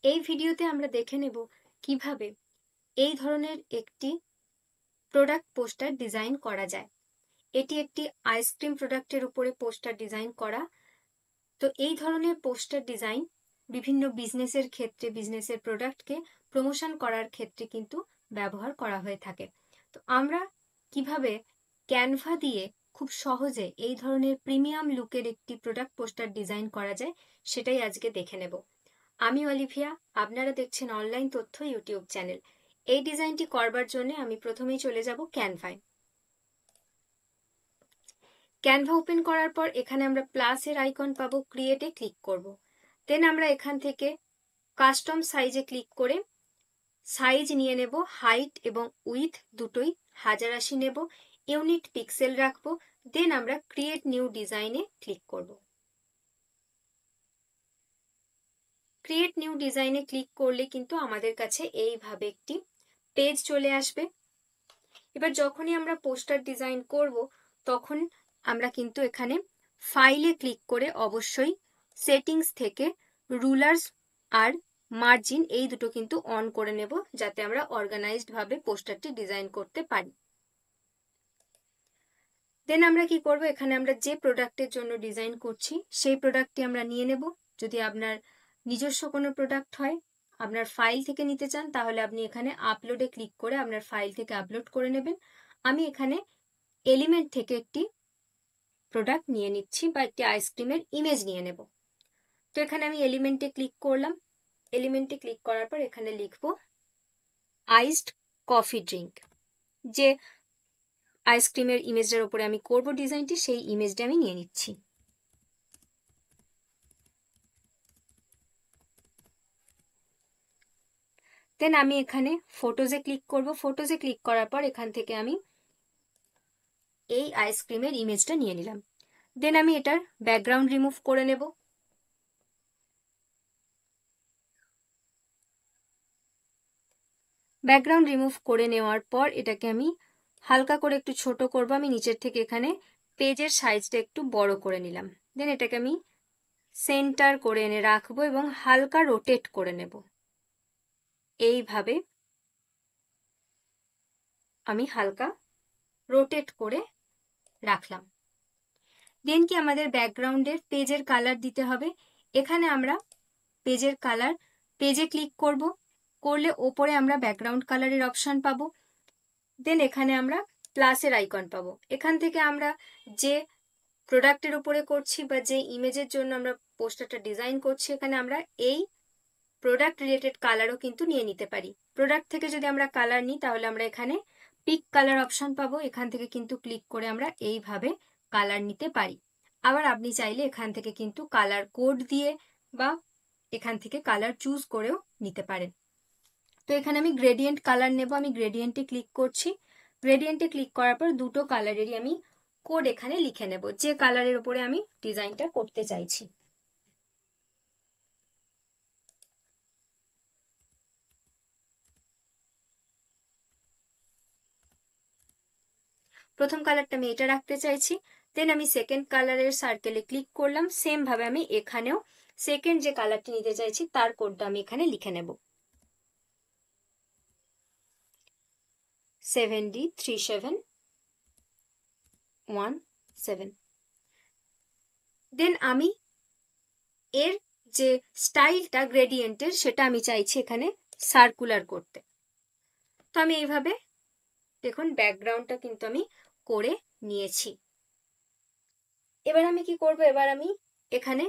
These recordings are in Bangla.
এই ভিডিওতে আমরা দেখে নেব কিভাবে এই ধরনের একটি প্রোডাক্ট পোস্টার ডিজাইন করা যায়। এটি একটি আইসক্রিম প্রোডাক্টের উপরে পোস্টার ডিজাইন করা। তো এই ধরনের পোস্টার ডিজাইন বিভিন্ন বিজনেসের ক্ষেত্রে, বিজনেসের প্রোডাক্টকে প্রমোশন করার ক্ষেত্রে কিন্তু ব্যবহার করা হয়ে থাকে। তো আমরা কিভাবে ক্যানভা দিয়ে খুব সহজে এই ধরনের প্রিমিয়াম লুকের একটি প্রোডাক্ট পোস্টার ডিজাইন করা যায় সেটাই আজকে দেখে নেব। আমি অলিভিয়া, আপনারা দেখছেন অনলাইন তথ্য ইউটিউব চ্যানেল। এই ডিজাইনটি করবার জন্য আমি প্রথমেই চলে যাব ক্যানভায়। ক্যানভা ওপেন করার পর এখানে আমরা প্লাসের আইকন পাবো, ক্রিয়েটে ক্লিক করব। দেন আমরা এখান থেকে কাস্টম সাইজে ক্লিক করে সাইজ নিয়ে নেব, হাইট এবং উইথ দুটোই 1080 নেব, ইউনিট পিক্সেল রাখবো। দেন আমরা ক্রিয়েট নিউ ডিজাইনে ক্লিক করব। ক্রিয়েট নিউ ডিজাইনে ক্লিক করলে কিন্তু আমাদের কাছে এইভাবে একটি পেজ চলে আসবে। এবার যখনই আমরা পোস্টার ডিজাইন করব তখন আমরা কিন্তু এখানে ফাইলে ক্লিক করে অবশ্যই সেটিংস থেকে রুলার্স আর মার্জিন এই দুটো কিন্তু অন করে নেব, যাতে আমরা অর্গানাইজড ভাবে পোস্টারটি ডিজাইন করতে পারি। দেন আমরা কি করব, এখানে আমরা যে প্রোডাক্টের জন্য ডিজাইন করছি সেই প্রোডাক্টটি আমরা নিয়ে নেব। যদি আপনার নিজস্ব কোনো প্রোডাক্ট হয়, আপনার ফাইল থেকে নিতে চান, তাহলে আপনি এখানে আপলোডে ক্লিক করে আপনার ফাইল থেকে আপলোড করে নেবেন। আমি এখানে এলিমেন্ট থেকে একটি প্রোডাক্ট নিয়ে নিচ্ছি বা একটি আইসক্রিমের ইমেজ নিয়ে নেব। তো এখানে আমি এলিমেন্টে ক্লিক করলাম। এলিমেন্টে ক্লিক করার পর এখানে লিখব আইসড কফি ড্রিঙ্ক। যে আইসক্রিমের ইমেজটার উপরে আমি করব ডিজাইনটি, সেই ইমেজটা আমি নিয়ে নিচ্ছি। দেন আমি এখানে ফটোজে ক্লিক করব। ফটোজে ক্লিক করার পর এখান থেকে আমি এই আইসক্রিমের ইমেজটা নিয়ে নিলাম। দেন আমি এটার ব্যাকগ্রাউন্ড রিমুভ করে নেব। ব্যাকগ্রাউন্ড রিমুভ করে নেওয়ার পর এটাকে আমি হালকা করে একটু ছোট করব। আমি নিচের থেকে এখানে পেজের সাইজটা একটু বড় করে নিলাম। দেন এটাকে আমি সেন্টার করে এনে রাখবো এবং হালকা রোটেট করে নেব। এইভাবে আমি হালকা রোটেট করে রাখলাম। দেন কি আমাদের ব্যাকগ্রাউন্ডের পেজের কালার দিতে হবে। এখানে আমরা পেজের কালার, পেজে ক্লিক করব, করলে ওপরে আমরা ব্যাকগ্রাউন্ড কালারের অপশন পাবো। দেন এখানে আমরা প্লাসের আইকন পাবো। এখান থেকে আমরা যে প্রোডাক্টের উপরে করছি বা যে ইমেজের জন্য আমরা পোস্টারটা ডিজাইন করছি, এখানে আমরা এই প্রোডাক্ট রিলেটেড কালারও কিন্তু নিয়ে নিতে পারি। প্রোডাক্ট থেকে যদি আমরা কালার নিই তাহলে আমরা এখানে পিক কালার অপশন পাবো। এখান থেকে কিন্তু ক্লিক করে আমরা এইভাবে কালার নিতে পারি। আবার আপনি চাইলে এখান থেকে কিন্তু কালার কোড দিয়ে বা এখান থেকে কালার চুজ করেও নিতে পারেন। তো এখানে আমি গ্রেডিয়েন্ট কালার নেব। আমি গ্রেডিয়েন্টে ক্লিক করছি। গ্রেডিয়েন্টে ক্লিক করার পর দুটো কালারেরই আমি কোড এখানে লিখে নেব, যে কালারের উপরে আমি ডিজাইনটা করতে চাইছি। প্রথম কালারটা আমি এটা রাখতে চাইছি। দেন আমি সেকেন্ড কালারের সার্কেলে ক্লিক করলাম। সেম ভাবে আমি এখানেও সেকেন্ড যে কালারটি নিতে চাইছি তার কোডটা আমি এখানে লিখে নেব, 7D3717। দেন আমি এর যে স্টাইলটা গ্রেডিয়েন্টের সেটা আমি চাইছি এখানে সার্কুলার করতে। তো আমি এইভাবে দেখুন ব্যাকগ্রাউন্ডটা কিন্তু আমি করে নিয়েছি। এবার আমি কি করব, এবার আমি এখানে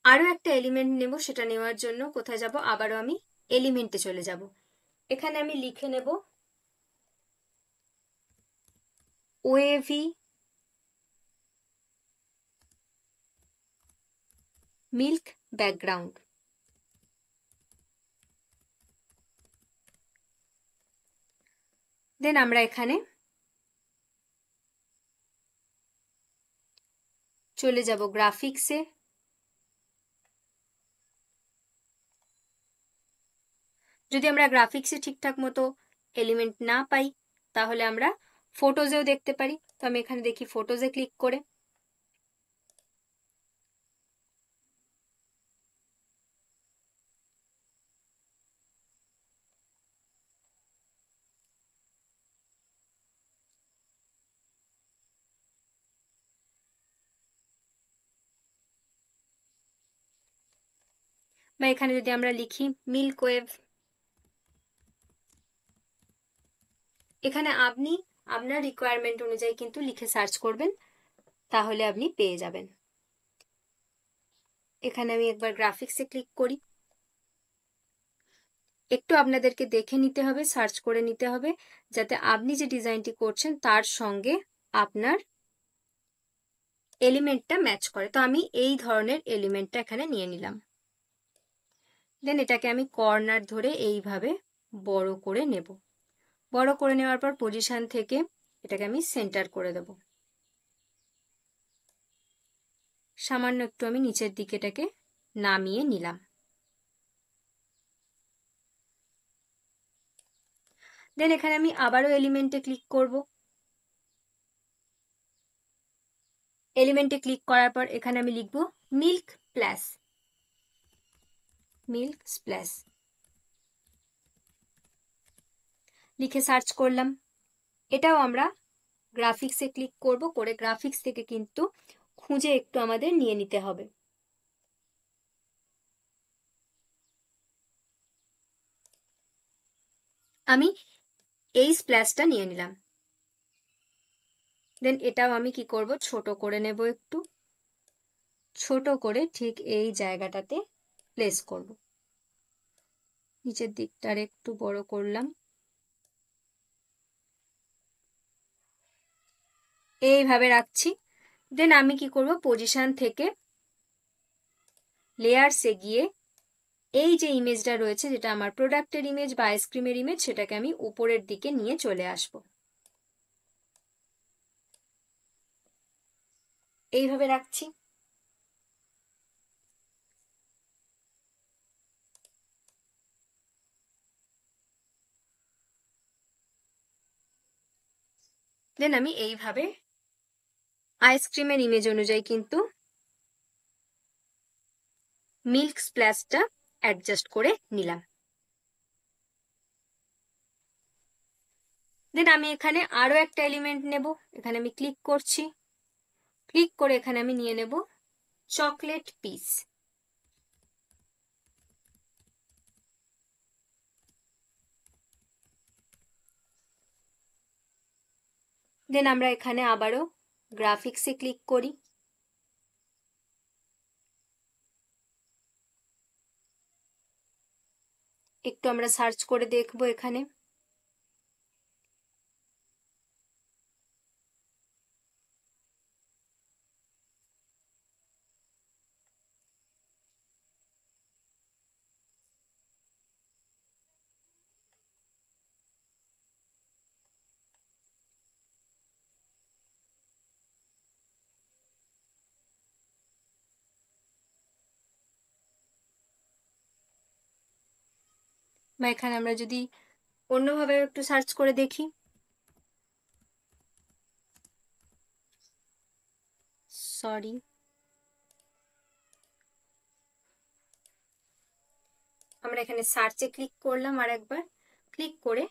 আরো একটা এলিমেন্ট নেব। সেটা নেওয়ার জন্য কোথায় যাব, আবারও আমি এলিমেন্টে চলে যাব। এখানে আমি লিখে নেব ওয়েভি মিল্ক ব্যাকগ্রাউন্ড। দেন আমরা এখানে চলে যাব গ্রাফিক্সে। যদি আমরা গ্রাফিক্সে ঠিকঠাক মতো এলিমেন্ট না পাই তাহলে আমরা ফটোজেও দেখতে পারি। তো আমি এখানে দেখি ফটোজে ক্লিক করে বা এখানে যদি আমরা লিখি মিল্ক ওয়েভ, এখানে আপনি আপনার রিকোয়ারমেন্ট অনুযায়ী কিন্তু লিখে সার্চ করবেন, তাহলে আপনি পেয়ে যাবেন। এখানে আমি একবার গ্রাফিক্সে ক্লিক করি। একটু আপনাদেরকে দেখে নিতে হবে, সার্চ করে নিতে হবে, যাতে আপনি যে ডিজাইনটি করছেন তার সঙ্গে আপনার এলিমেন্টটা ম্যাচ করে। তো আমি এই ধরনের এলিমেন্টটা এখানে নিয়ে নিলাম। দেন এটাকে আমি কর্নার ধরে এইভাবে বড় করে নেব। বড় করে নেওয়ার পর পজিশন থেকে এটাকে আমি সেন্টার করে দেব। সামান্য একটু আমি নিচের দিকে এটাকে নামিয়ে নিলাম। দেন এখানে আমি আবারও এলিমেন্টে ক্লিক করব। এলিমেন্টে ক্লিক করার পর এখানে আমি লিখব মিল্ক প্লাস, মিল্ক স্প্ল্যাশ, লিখে সার্চ করলাম। এটাও আমরা গ্রাফিক্সে ক্লিক করব, করে গ্রাফিক্স থেকে কিন্তু খুঁজে একটু আমাদের নিয়ে নিতে হবে। আমি এই স্প্ল্যাশটা নিয়ে নিলাম। দেন এটাও আমি কি করব, ছোট করে নেব, একটু ছোট করে ঠিক এই জায়গাটাতে প্লেস করব। নিচের দিকটা একটু বড় করলাম, এইভাবে রাখছি। দেন আমি কি করব, পজিশন থেকে লেয়ারসে গিয়ে এই যে ইমেজটা রয়েছে, যেটা আমার প্রোডাক্টের ইমেজ বা আইসক্রিমের ইমেজ, সেটাকে আমি উপরের দিকে নিয়ে চলে আসব। এইভাবে রাখছি। দেন আমি এইভাবে আইসক্রিমের ইমেজ অনুযায়ী কিন্তু মিল্ক স্প্ল্যাশটা অ্যাডজাস্ট করে নিলাম। দেন আমি এখানে আরো একটা এলিমেন্ট নেব। এখানে আমি ক্লিক করছি, ক্লিক করে এখানে আমি নিয়ে নেব চকলেট পিস। দেন আমরা এখানে আবারও গ্রাফিক্সে ক্লিক করি। একটু আমরা সার্চ করে দেখব এখানে। বা এখানে আমরা যদি অন্যভাবে একটু সার্চ করে দেখি, সরি, আমরা এখানে সার্চে ক্লিক করলাম, আর একবার ক্লিক করে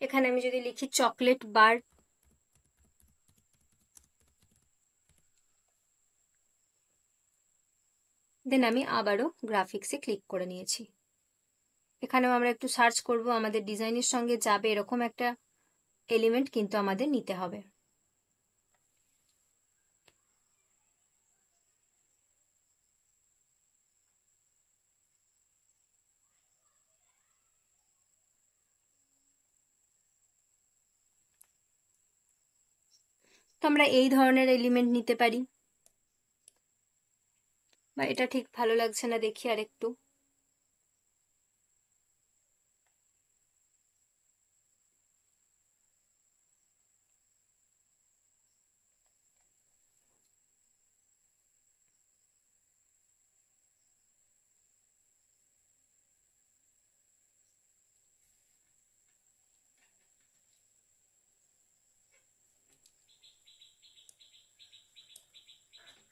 এখানে আমি যদি লিখি চকলেট বার, দেন আমি আবারও গ্রাফিক্সে ক্লিক করে নিয়েছি। এখানেও আমরা একটু সার্চ করব, আমাদের ডিজাইনের সঙ্গে যাবে এরকম একটা এলিমেন্ট কিন্তু আমাদের নিতে হবে। তো আমরা এই ধরনের এলিমেন্ট নিতে পারি। বা এটা ঠিক ভালো লাগছে না, দেখি আর একটু।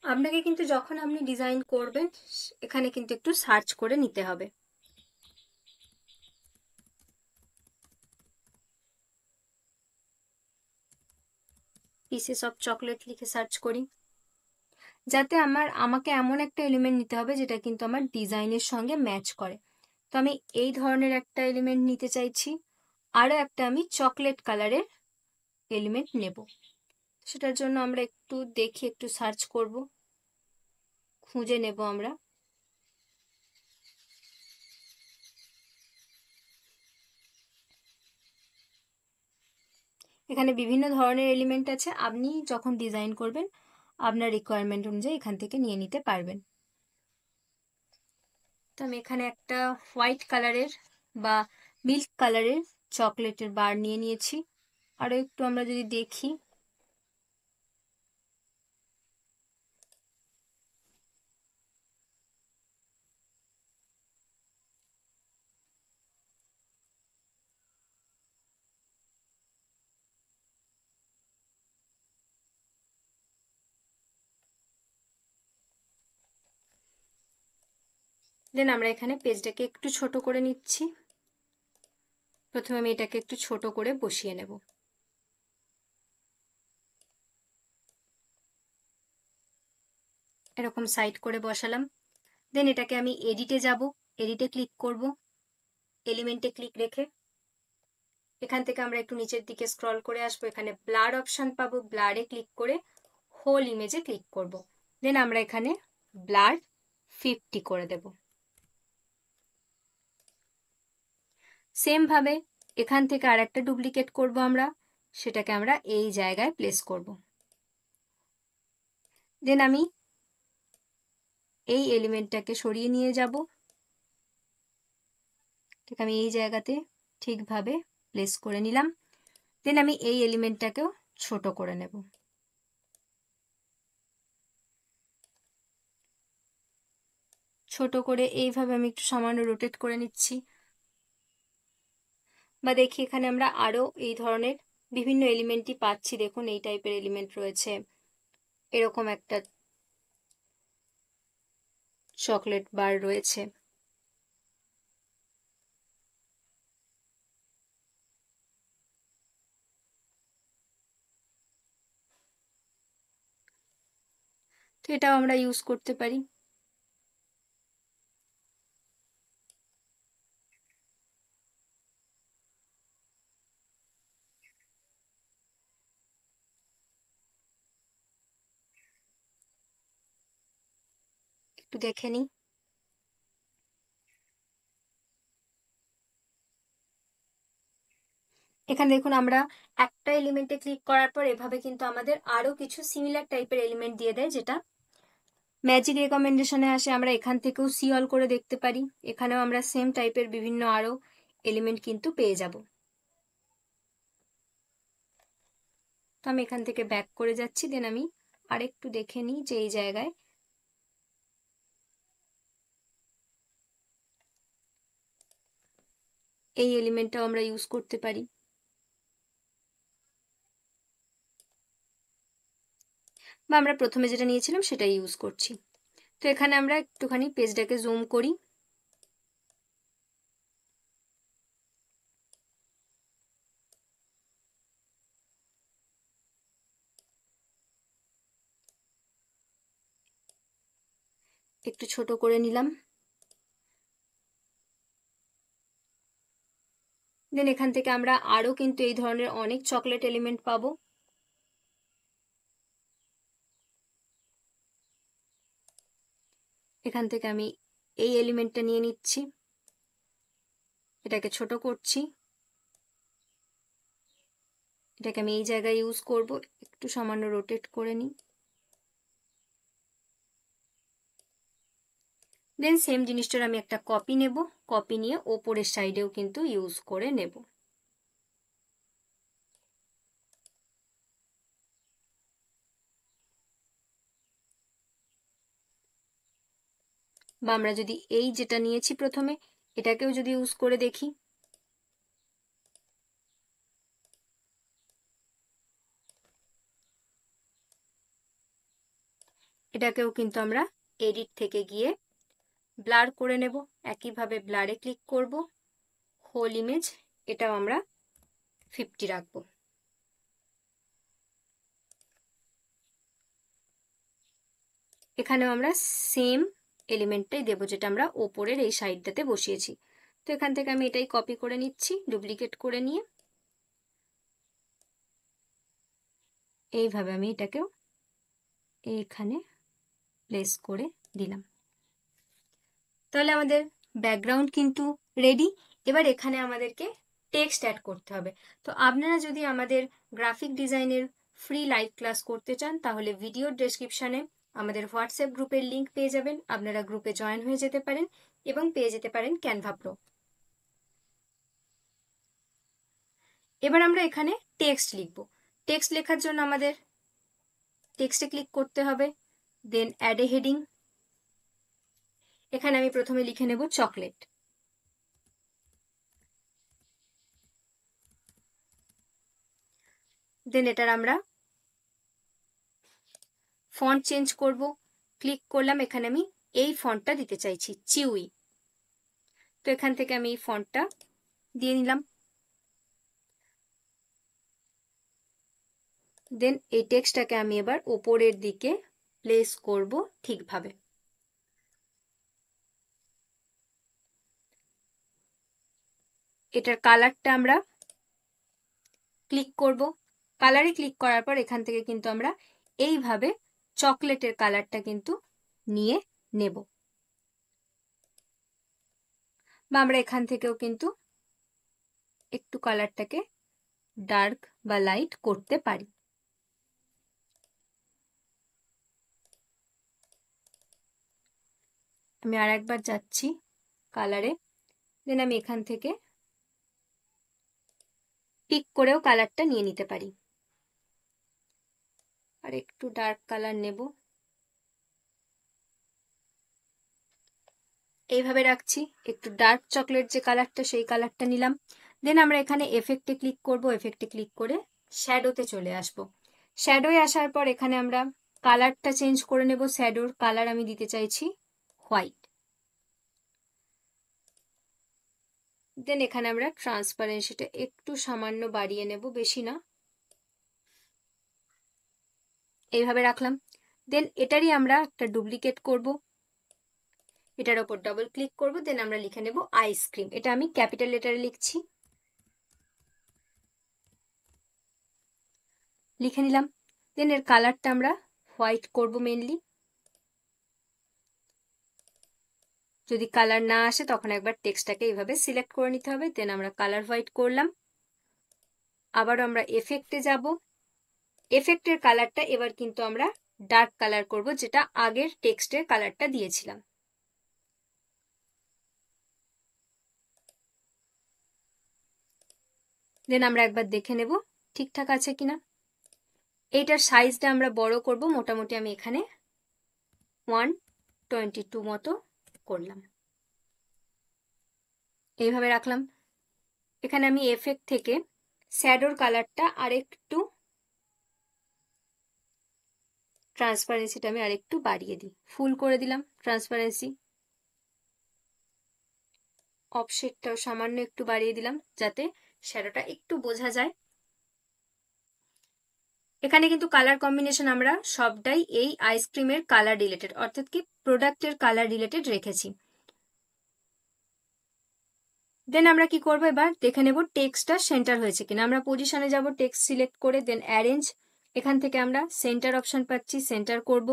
আপনাকে কিন্তু যখন আপনি ডিজাইন করবেন এখানে কিন্তু একটু সার্চ করে নিতে হবে। পিসেস অফ চকলেট লিখে সার্চ করি। যাতে আমাকে এমন একটা এলিমেন্ট নিতে হবে যেটা কিন্তু আমার ডিজাইনের সঙ্গে ম্যাচ করে। তো আমি এই ধরনের একটা এলিমেন্ট নিতে চাইছি, আরও একটা আমি চকলেট কালারের এলিমেন্ট নেব। সেটার জন্য আমরা একটু দেখি, একটু সার্চ করব, খুঁজে নেব আমরা। এখানে বিভিন্ন ধরনের এলিমেন্ট আছে, আপনি যখন ডিজাইন করবেন আপনার রিকোয়ারমেন্ট অনুযায়ী এখান থেকে নিয়ে নিতে পারবেন। তো আমি এখানে একটা হোয়াইট কালারের বা মিল্ক কালারের চকলেটের বার নিয়ে নিয়েছি। আরও একটু আমরা যদি দেখি, দেন আমরা এখানে পেজটাকে একটু ছোট করে নিচ্ছি। প্রথমে আমি এটাকে একটু ছোট করে বসিয়ে নেব। এরকম সাইড করে বসালাম। দেন এটাকে আমি এডিটে যাব, এডিটে ক্লিক করব, এলিমেন্টে ক্লিক রেখে এখান থেকে আমরা একটু নিচের দিকে স্ক্রল করে আসবো, এখানে ব্লার অপশন পাবো, ব্লারে ক্লিক করে হোল ইমেজে ক্লিক করব। দেন আমরা এখানে ব্লার 50 করে দেব। সেম ভাবে এখান থেকে আর একটা ডুপ্লিকেট করব আমরা, সেটাকে আমরা এই জায়গায় প্লেস করব। দেন আমি এই এলিমেন্টটাকে সরিয়ে নিয়ে যাব, ঠিক আমি এই জায়গাতে ঠিকভাবে প্লেস করে নিলাম। দেন আমি এই এলিমেন্টটাকেও ছোট করে নেব। ছোট করে এইভাবে আমি একটু সামান্য রোটেট করে নিচ্ছি। বা দেখি এখানে আমরা আরো এই ধরনের বিভিন্ন এলিমেন্টই পাচ্ছি। দেখুন এই টাইপের এলিমেন্ট রয়েছে, এরকম একটা চকলেট বার রয়েছে। তো এটাও আমরা ইউজ করতে পারি। একটু দেখে নিই। এখানে দেখুন আমরা একটা এলিমেন্টে ক্লিক করার পর এভাবে কিন্তু আমাদের আরো কিছু সিমিলার টাইপের এলিমেন্ট দিয়ে দেয়, যেটা ম্যাজিক রেকমেন্ডেশনে আসে। আমরা এখান থেকেও সি অল করে দেখতে পারি, এখানেও আমরা সেম টাইপের বিভিন্ন আরো এলিমেন্ট কিন্তু পেয়ে যাব। তো আমি এখান থেকে ব্যাক করে যাচ্ছি। দেন আমি আরেকটু দেখে নিই যে এই জায়গায় এই এলিমেন্টটাও আমরা ইউজ করতে পারি। বা আমরা প্রথমে যেটা নিয়েছিলাম সেটাই ইউজ করছি। তো এখানে আমরা একটুখানি পেজটাকে জুম করি। একটু ছোট করে নিলাম। দেন এখান থেকে আমরা আরো কিন্তু এই ধরনের অনেক চকলেট এলিমেন্ট পাবো। এখান থেকে আমি এই এলিমেন্টটা নিয়ে নিচ্ছি, এটাকে ছোট করছি, এটাকে আমি এই জায়গায় ইউজ করব। একটু সামান্য রোটেট করে নিই। দেন সেম জিনিসটার আমি একটা কপি নেব, কপি নিয়ে ওপরের সাইডেও কিন্তু ইউজ করে নেব। বা আমরা যদি এই যেটা নিয়েছি প্রথমে এটাকেও যদি ইউজ করে দেখি, এটাকেও কিন্তু আমরা এডিট থেকে গিয়ে ব্লার করে নেব। একইভাবে ব্লারে ক্লিক করব, হোল ইমেজ, এটাও আমরা 50 রাখবো। এখানেও আমরা সেম এলিমেন্টটাই দেবো যেটা আমরা ওপরের এই সাইডটাতে বসিয়েছি। তো এখান থেকে আমি এটাই কপি করে নিচ্ছি, ডুপ্লিকেট করে নিয়ে এইভাবে আমি এটাকেও এইখানে প্লেস করে দিলাম। তাহলে আমাদের ব্যাকগ্রাউন্ড কিন্তু রেডি। এবার এখানে আমাদেরকে টেক্সট অ্যাড করতে হবে। তো আপনারা যদি আমাদের গ্রাফিক ডিজাইনের ফ্রি লাইভ ক্লাস করতে চান তাহলে ভিডিওর ডেসক্রিপশনে আমাদের হোয়াটসঅ্যাপ গ্রুপের লিঙ্ক পেয়ে যাবেন। আপনারা গ্রুপে জয়েন হয়ে যেতে পারেন এবং পেয়ে যেতে পারেন ক্যানভা প্রো। এবার আমরা এখানে টেক্সট লিখব। টেক্সট লেখার জন্য আমাদের টেক্সটে ক্লিক করতে হবে, দেন অ্যাড এ হেডিং। এখানে আমি প্রথমে লিখে নেব চকলেট। দেন এটার আমরা ফন্ট চেঞ্জ করব। ক্লিক করলাম, এখানে আমি এই ফন্টটা দিতে চাইছি, চিউই। তো এখান থেকে আমি এই ফন্টটা দিয়ে নিলাম। দেন এই টেক্সটটাকে আমি এবার ওপরের দিকে প্লেস করব ঠিকভাবে। এটার কালারটা আমরা ক্লিক করব। কালারে ক্লিক করার পর এখান থেকে কিন্তু আমরা এইভাবে চকলেটের কালারটা কিন্তু নিয়ে নেব, বা আমরা এখান থেকেও কিন্তু একটু কালারটাকে ডার্ক বা লাইট করতে পারি। আমি আর একবার যাচ্ছি কালারে, দেন আমি এখান থেকে পিক করেও কালারটা নিয়ে নিতে পারি। আর একটু ডার্ক কালার নেব, এইভাবে রাখছি। একটু ডার্ক চকলেট যে কালারটা সেই কালারটা নিলাম। দেন আমরা এখানে এফেক্টে ক্লিক করব। এফেক্টে ক্লিক করে শ্যাডোতে চলে আসব। শ্যাডোয়ে আসার পর এখানে আমরা কালারটা চেঞ্জ করে নেব। শ্যাডোর কালার আমি দিতে চাইছি হোয়াইট। দেন এখানে আমরা ট্রান্সপারেন্সিটা একটু সামান্য বাড়িয়ে নেব, বেশি না। এইভাবে রাখলাম। দেন এটারই আমরা একটা ডুপ্লিকেট করব। এটার ওপর ডবল ক্লিক করব। দেন আমরা লিখে নেব আইসক্রিম। এটা আমি ক্যাপিটাল লেটারে লিখছি, লিখে নিলাম। দেন এর কালারটা আমরা হোয়াইট করব মেনলি। যদি কালার না আসে তখন একবার টেক্সটটাকে এইভাবে সিলেক্ট করে নিতে হবে। দেন আমরা কালার হোয়াইট করলাম। আবার আমরা এফেক্টে যাব। এফেক্টের কালারটা এবার কিন্তু আমরা ডার্ক কালার করব, যেটা আগের টেক্সটের কালারটা দিয়েছিলাম। দেন আমরা একবার দেখে নেব ঠিকঠাক আছে কিনা। এইটার সাইজটা আমরা বড় করব। মোটামুটি আমি এখানে 122 মতো করলাম, এইভাবে রাখলাম। এখানে আমি এফেক্ট থেকে শ্যাডোর কালারটা আরেকটু, ট্রান্সপারেন্সিটা আমি আরেকটু বাড়িয়ে দিই, ফুল করে দিলাম ট্রান্সপারেন্সি। অফসেটটাও সামান্য একটু বাড়িয়ে দিলাম যাতে শ্যাডোটা একটু বোঝা যায়। এখানে কিন্তু কালার কম্বিনেশন আমরা সবটাই এই আইসক্রিমের কালার রিলেটেড, অর্থাৎ কি প্রোডাক্টের কালার রিলেটেড রেখেছি। দেন আমরা কি করব, এবার দেখে নেব টেক্সটটা সেন্টার হয়েছে কিনা। আমরা পজিশনে যাব, টেক্সট সিলেক্ট করে দেন অ্যারেঞ্জ। এখান থেকে আমরা সেন্টার অপশন পাচ্ছি, সেন্টার করব।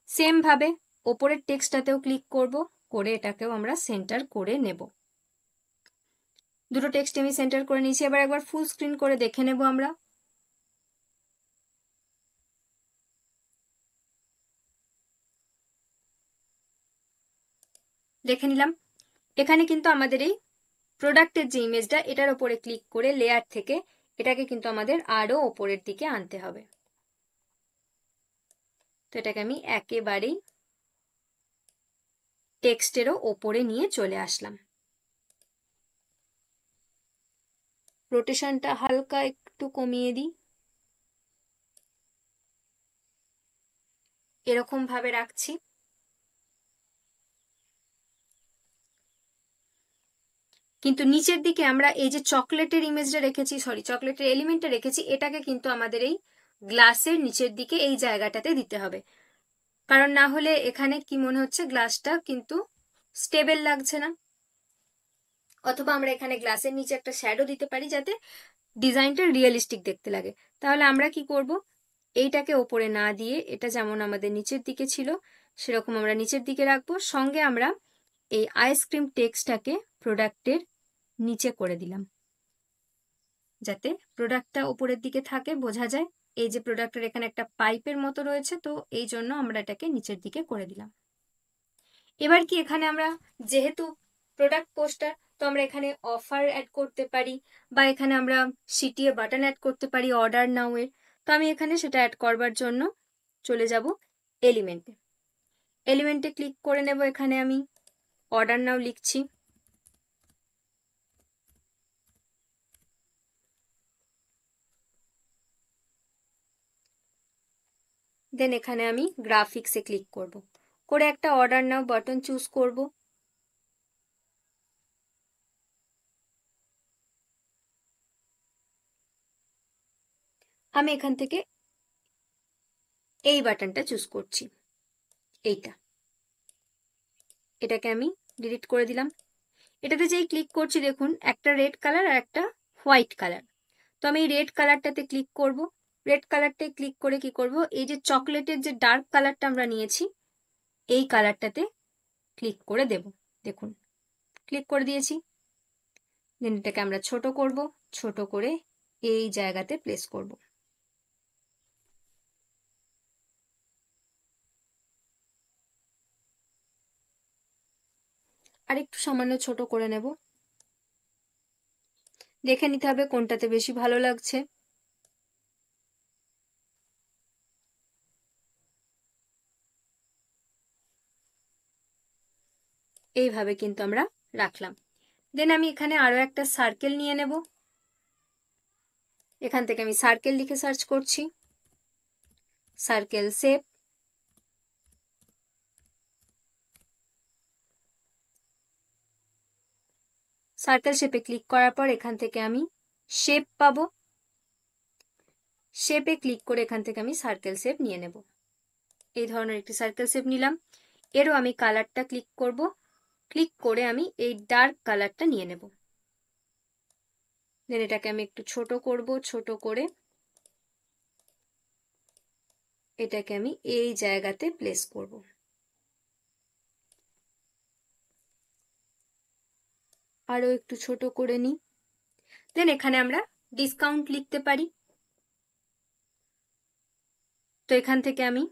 সেম ভাবে ওপরের টেক্সটটাতেও ক্লিক করব, করে এটাকেও আমরা সেন্টার করে নেব। দুটো টেক্সট আমি সেন্টার করে নিয়েছি। এবার একবার ফুল স্ক্রিন করে দেখে নেব আমরা। দেখে নিলাম। এখানে কিন্তু আমাদের এই প্রোডাক্টের যে ইমেজটা, এটার ওপরে ক্লিক করে লেয়ার থেকে এটাকে কিন্তু আমাদের আরো ওপরের দিকে আনতে হবে। তো এটাকে আমি একেবারেই টেক্সটেরও ওপরে নিয়ে চলে আসলাম। রোটেশনটা হালকা একটু কমিয়ে দিই, এরকম ভাবে রাখছি। কিন্তু নিচের দিকে আমরা এই যে চকলেটের ইমেজটা রেখেছি, চকলেটের এলিমেন্টটা রেখেছি, এটাকে কিন্তু আমাদের এই গ্লাসের নিচের দিকে এই জায়গাটাতে দিতে হবে। কারণ না হলে এখানে কি মনে হচ্ছে গ্লাসটা কিন্তু স্টেবল লাগছে না। অথবা আমরা এখানে গ্লাসের নিচে একটা শ্যাডো দিতে পারি যাতে ডিজাইনটা রিয়েলিস্টিক দেখতে লাগে। তাহলে আমরা কি করব, এইটাকে ওপরে না দিয়ে এটা যেমন আমাদের নিচের দিকে ছিল সেরকম আমরা নিচের দিকে রাখবো। সঙ্গে আমরা এই আইসক্রিম টেক্সটটাকে প্রোডাক্টের নিচে করে দিলাম যাতে প্রোডাক্টটা উপরের দিকে থাকে, বোঝা যায়। এই যে প্রোডাক্টের এখানে একটা পাইপের মতো রয়েছে, তো এই জন্য আমরা এটাকে নিচের দিকে করে দিলাম। এবার কি এখানে আমরা যেহেতু প্রোডাক্ট পোস্টার, তো আমরা এখানে অফার অ্যাড করতে পারি বা এখানে আমরা সিটিএ বাটন অ্যাড করতে পারি অর্ডার নাও এর। তো আমি এখানে সেটা অ্যাড করবার জন্য চলে যাব এলিমেন্টে। এলিমেন্টে ক্লিক করে নেব, এখানে আমি অর্ডার নাও লিখছি। দেন এখানে আমি গ্রাফিক্সে ক্লিক করব, করে একটা অর্ডার নাও বাটন চুজ করব। আমি এখান থেকে এই বাটনটা চুজ করছি, এটাকে আমি ডিলিট করে দিলাম। এটাতে যেই ক্লিক করছি দেখুন একটা রেড কালার আর একটা হোয়াইট কালার। তো আমি এই রেড কালারটাতে ক্লিক করব। রেড কালারটায় ক্লিক করে কি করব, এই যে চকলেটের যে ডার্ক কালারটা আমরা নিয়েছি এই কালারটাতে ক্লিক করে দেব। দেখুন ক্লিক করে দিয়েছি। দেন এটাকে আমরা ছোট করব, ছোট করে এই জায়গাতে প্লেস করব। আর একটু সামান্য ছোট করে নেব, দেখে নিতে হবে কোনটাতে বেশি ভালো লাগছে। এইভাবে কিন্তু আমরা রাখলাম। দেন আমি এখানে আরো একটা সার্কেল নিয়ে নেব। এখান থেকে আমি সার্কেল লিখে সার্চ করছি, সার্কেল শেপ। সার্কেল শেপে ক্লিক করার পর এখান থেকে আমি শেপ পাবো। শেপে ক্লিক করে এখান থেকে আমি সার্কেল শেপ নিয়ে নেব। এই ধরনের একটি সার্কেল শেপ নিলাম। এরও আমি কালারটা ক্লিক করব, ক্লিক করে আমি এই ডার্ক কালারটা নিয়ে নেব। দেন এটাকে আমি একটু ছোট করব, ছোট করে এটাকে আমি এই জায়গাতে প্লেস করব। আরো একটু ছোট করে নিই। দেন এখানে আমরা ডিসকাউন্ট লিখতে পারি। তো এখান থেকে আমি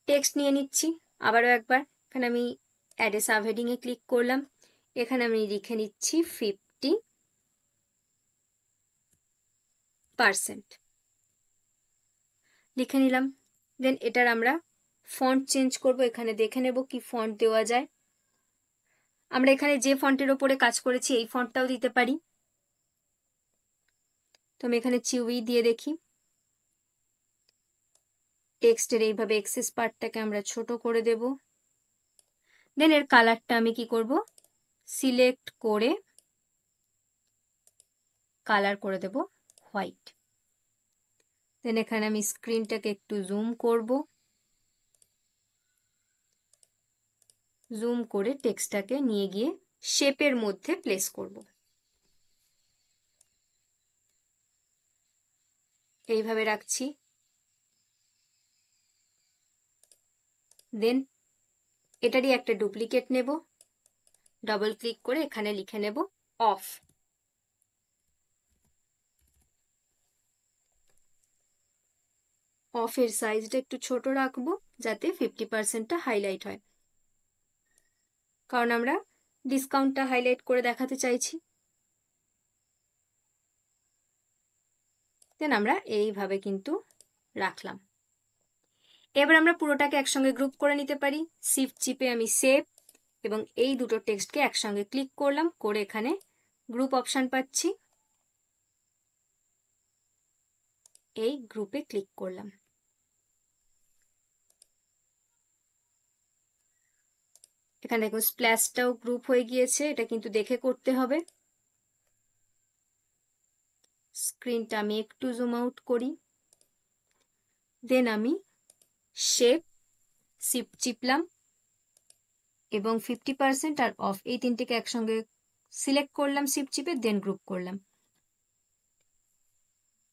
টেক্সট নিয়ে নিচ্ছি। আবারও একবার এখানে আমি অ্যাড এ সাবহেডিং এ ক্লিক করলাম। এখানে আমি লিখে নিচ্ছি 50% লিখে নিলাম। দেন এটার আমরা ফন্ট চেঞ্জ করব। এখানে দেখে নেব কি ফন্ট দেওয়া যায়। আমরা এখানে যে ফন্টের ওপরে কাজ করেছি এই ফন্টটাও দিতে পারি। তো আমি এখানে চিউই দিয়ে দেখি। টেক্সটের এইভাবে এক্সেস পার্টটাকে আমরা ছোট করে দেব। দেন এর কালারটা আমি কি করব, সিলেক্ট করে কালার করে দেব হোয়াইট। দেন এখানে আমি স্ক্রিনটাকে একটু জুম করব, জুম করে টেক্সটটাকে নিয়ে গিয়ে শেপের মধ্যে প্লেস করব। এইভাবে রাখছি। দেন এটারই একটা ডুপ্লিকেট নেব, ডাবল ক্লিক করে এখানে লিখে নেব অফ। অফের সাইজটা একটু ছোট রাখবো যাতে 50%টা হাইলাইট হয়, কারণ আমরা ডিসকাউন্টটা হাইলাইট করে দেখাতে চাইছি। দেন আমরা এইভাবে কিন্তু রাখলাম। এবার আমরা পুরোটাকে একসঙ্গে গ্রুপ করে নিতে পারি। শিফট চিপে আমি সেভ এবং এই দুটো টেক্সটকে একসঙ্গে ক্লিক করলাম, করে এখানে গ্রুপ অপশন পাচ্ছি, এই গ্রুপে ক্লিক করলাম। এখানে দেখুন স্প্ল্যাশটাও গ্রুপ হয়ে গিয়েছে, এটা কিন্তু দেখে করতে হবে। স্ক্রিনটা আমি একটু জুম আউট করি। দেন আমি শেপ চিপলাম এবং 50% আর অফ এই তিনটেকে একসঙ্গে সিলেক্ট করলাম শিপ চিপে, দেন গ্রুপ করলাম।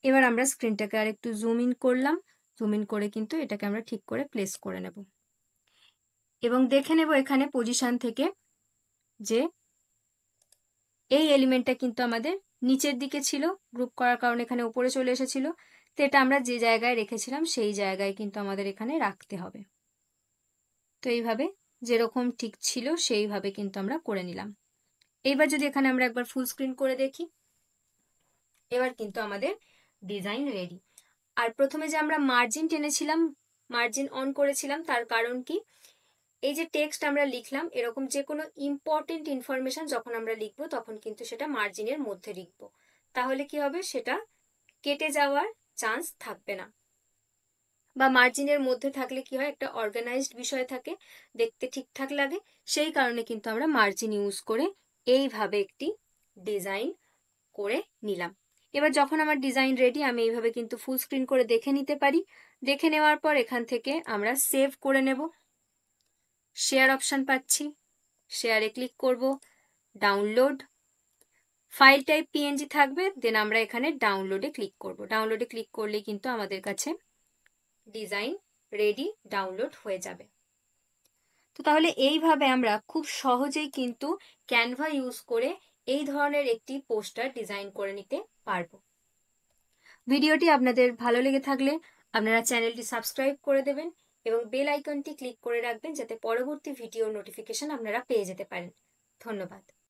এবার আমরা স্ক্রিনটাকে আর একটু জুম ইন করলাম, জুম ইন করে কিন্তু এটাকে আমরা ঠিক করে প্লেস করে নেব এবং দেখে নেব এখানে পজিশন থেকে যে এই এলিমেন্টটা কিন্তু আমাদের নিচের দিকে ছিল, গ্রুপ করার কারণে এখানে উপরে চলে এসেছিল। তো এটা আমরা যে জায়গায় রেখেছিলাম সেই জায়গায় কিন্তু আমাদের এখানে রাখতে হবে। তো এইভাবে যেরকম ঠিক ছিল সেইভাবে কিন্তু আমরা করে নিলাম। এইবার যদি এখানে আমরা একবার ফুল স্ক্রিন করে দেখি, এবার কিন্তু আমাদের ডিজাইন রেডি। আর প্রথমে যে আমরা মার্জিন টেনেছিলাম, মার্জিন অন করেছিলাম, তার কারণ কি, এই যে টেক্সট আমরা লিখলাম, এরকম যে কোনো ইম্পর্টেন্ট ইনফরমেশন যখন আমরা লিখবো তখন কিন্তু সেটা মার্জিনের মধ্যে লিখবো, তাহলে কি হবে, সেটা কেটে যাওয়ার চান্স থাকবে না। বা মার্জিনের মধ্যে থাকলে কি হয়, একটা অর্গানাইজড বিষয় থাকে, দেখতে ঠিকঠাক লাগে, সেই কারণে কিন্তু আমরা মার্জিন ইউজ করে এইভাবে একটি ডিজাইন করে নিলাম। এবার যখন আমার ডিজাইন রেডি, আমি এইভাবে কিন্তু ফুল স্ক্রিন করে দেখে নিতে পারি। দেখে নেওয়ার পর এখান থেকে আমরা সেভ করে নেব। শেয়ার অপশন পাচ্ছি, শেয়ারে ক্লিক করব, ডাউনলোড, ফাইল টাইপ পিএনজি থাকবে, দেন আমরা এখানে ডাউনলোডে ক্লিক করব। ডাউনলোডে ক্লিক করলেই কিন্তু আমাদের কাছে ডিজাইন রেডি ডাউনলোড হয়ে যাবে। তো তাহলে এইভাবে আমরা খুব সহজেই কিন্তু ক্যানভা ইউজ করে এই ধরনের একটি পোস্টার ডিজাইন করে নিতে পারবো। ভিডিওটি আপনাদের ভালো লেগে থাকলে আপনারা চ্যানেলটি সাবস্ক্রাইব করে দেবেন এবং বেল আইকনটি ক্লিক করে রাখবেন যাতে পরবর্তী ভিডিও নোটিফিকেশন আপনারা পেয়ে যেতে পারেন। ধন্যবাদ।